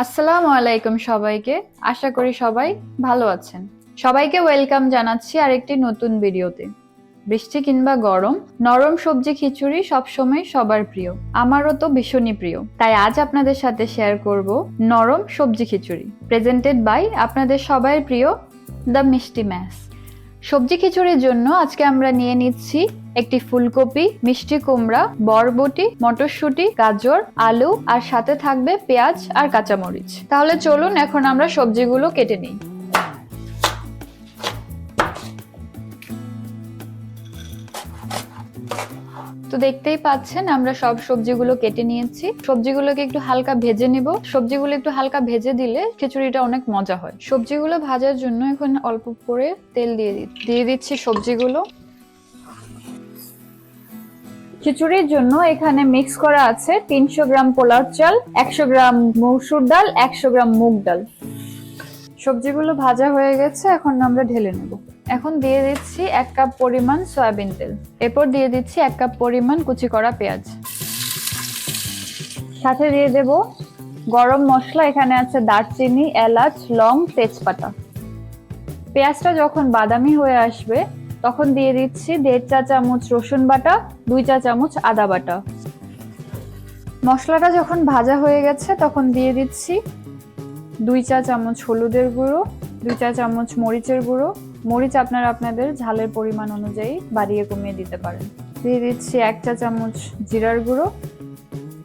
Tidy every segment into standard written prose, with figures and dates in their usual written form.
আসসালামু আলাইকুম সবাইকে। আশা করি সবাই ভালো আছেন। সবাইকে ওয়েলকাম জানাচ্ছি আরেকটি নতুন ভিডিওতে। বৃষ্টি কিংবা গরম, নরম সবজি খিচুড়ি সবসময় সবার প্রিয়। আমারও তো ভীষণই প্রিয়। তাই আজ আপনাদের সাথে শেয়ার করব নরম সবজি খিচুড়ি, প্রেজেন্টেড বাই আপনাদের সবার প্রিয় দ্য মিষ্টি ম্যাস। সবজি খিচুড়ির জন্য আজকে আমরা নিয়ে নিচ্ছি একটি ফুলকপি, মিষ্টি কুমড়া, বরবটি, মটরশুঁটি, গাজর, আলু আর সাথে থাকবে পেঁয়াজ আর কাঁচামরিচ। তাহলে চলুন এখন আমরা সবজিগুলো কেটে নিই। তো দেখতেই পাচ্ছেন আমরা সব সবজিগুলো কেটে নিয়েছি। সবজিগুলোকে একটু হালকা ভেজে নেব। সবজিগুলো একটু হালকা ভেজে দিলে খিচুড়িটা অনেক মজা হয়। সবজিগুলো ভাজার জন্য এখন অল্প করে তেল দিয়ে দিচ্ছি সবজিগুলো। খিচুড়ির জন্য এখানে মিক্স করা আছে 300 গ্রাম পোলাও চাল, 100 গ্রাম মসুর ডাল, 100 গ্রাম মুগ ডাল। সবজিগুলো ভাজা হয়ে গেছে, এখন আমরা ঢেলে নেব। এখন দিয়ে দিচ্ছি 1 কাপ পরিমাণ সয়াবিন তেল। এরপর দিয়ে দিচ্ছি 1 কাপ পরিমাণ কুচি করা পেঁয়াজ। সাথে দিয়ে দেব গরম মশলা, এখানে আছে দারচিনি, এলাচ, লং, তেজপাতা। পেঁয়াজটা যখন বাদামি হয়ে আসবে তখন দিয়ে দিচ্ছি 1.5 চা চামচ রসুন বাটা, 2 চা চামচ আদা বাটা। মশলাটা যখন ভাজা হয়ে গেছে তখন দিয়ে দিচ্ছি 2 চা চামচ হলুদের গুঁড়ো, 2 চা চামচ মরিচের গুঁড়ো। মরিচ আপনারা আপনাদের ঝালের পরিমাণ অনুযায়ী বাড়িয়ে কমিয়ে দিতে পারেন। দিয়ে দিচ্ছি 1 চা চামচ জিরার গুঁড়ো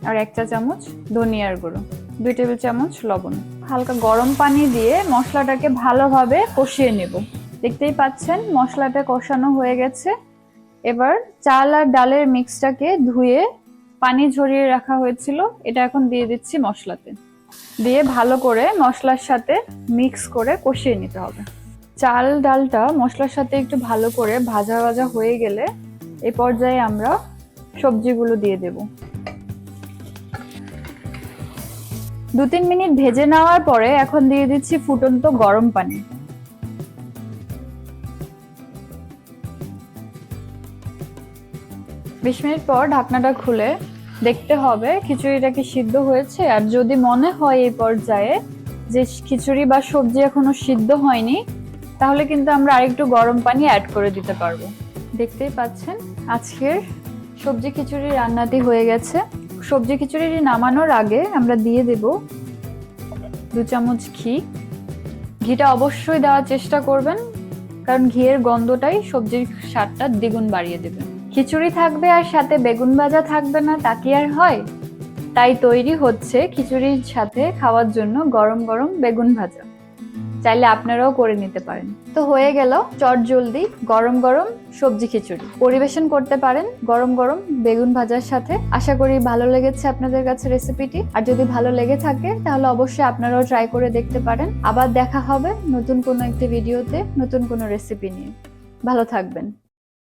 আর 1 চা চামচ ধনিয়ার গুঁড়ো, 2 টেবিল চামচ লবণ। হালকা গরম পানি দিয়ে মশলাটাকে ভালোভাবে কষিয়ে নেব। দেখতেই পাচ্ছেন মশলাটা কষানো হয়ে গেছে। এবার চাল আর ডালের মিক্সটাকে ধুয়ে পানি ঝরিয়ে রাখা হয়েছিল, এটা এখন দিয়ে দিচ্ছি মশলাতে। দিয়ে ভালো করে মশলার সাথে মিক্স করে কষিয়ে নিতে হবে। চাল ডালটা মশলার সাথে একটু ভালো করে ভাজা ভাজা হয়ে গেলে এই পর্যায়ে আমরা সবজিগুলো দিয়ে দেব। 2-3 মিনিট ভেজে নেওয়ার পরে এখন দিয়ে দিচ্ছি ফুটন্ত গরম পানি। বিশ মিনিট পর ঢাকনাটা খুলে দেখতে হবে খিচুড়িটা কি সিদ্ধ হয়েছে। আর যদি মনে হয় এই পর্যায়ে যে খিচুড়ি বা সবজি এখনো সিদ্ধ হয়নি, তাহলে কিন্তু আমরা আরেকটু গরম পানি অ্যাড করে দিতে পারবো। দেখতেই পাচ্ছেন আজকের সবজি খিচুড়ি রান্নাটি হয়ে গেছে। সবজি খিচুড়ি নামানোর আগে আমরা দিয়ে দেব 2 চামচ ঘি। ঘিটা অবশ্যই দেওয়ার চেষ্টা করবেন, কারণ ঘিয়ের গন্ধটাই সবজির স্বাদটা দ্বিগুণ বাড়িয়ে দেবে। খিচুড়ি থাকবে আর সাথে বেগুন ভাজা থাকবে না, তা কি আর হয়? তাই তৈরি হচ্ছে খিচুড়ির সাথে খাওয়ার জন্য গরম গরম বেগুন ভাজা। চাইলে আপনারাও করে নিতে পারেন। তো হয়ে গেল চটজলদি গরম গরম সবজি খিচুড়ি। পরিবেশন করতে পারেন গরম গরম বেগুন ভাজার সাথে। আশা করি ভালো লেগেছে আপনাদের কাছে রেসিপিটি। আর যদি ভালো লেগে থাকে তাহলে অবশ্যই আপনারাও ট্রাই করে দেখতে পারেন। আবার দেখা হবে নতুন কোনো একটি ভিডিওতে নতুন কোনো রেসিপি নিয়ে। ভালো থাকবেন।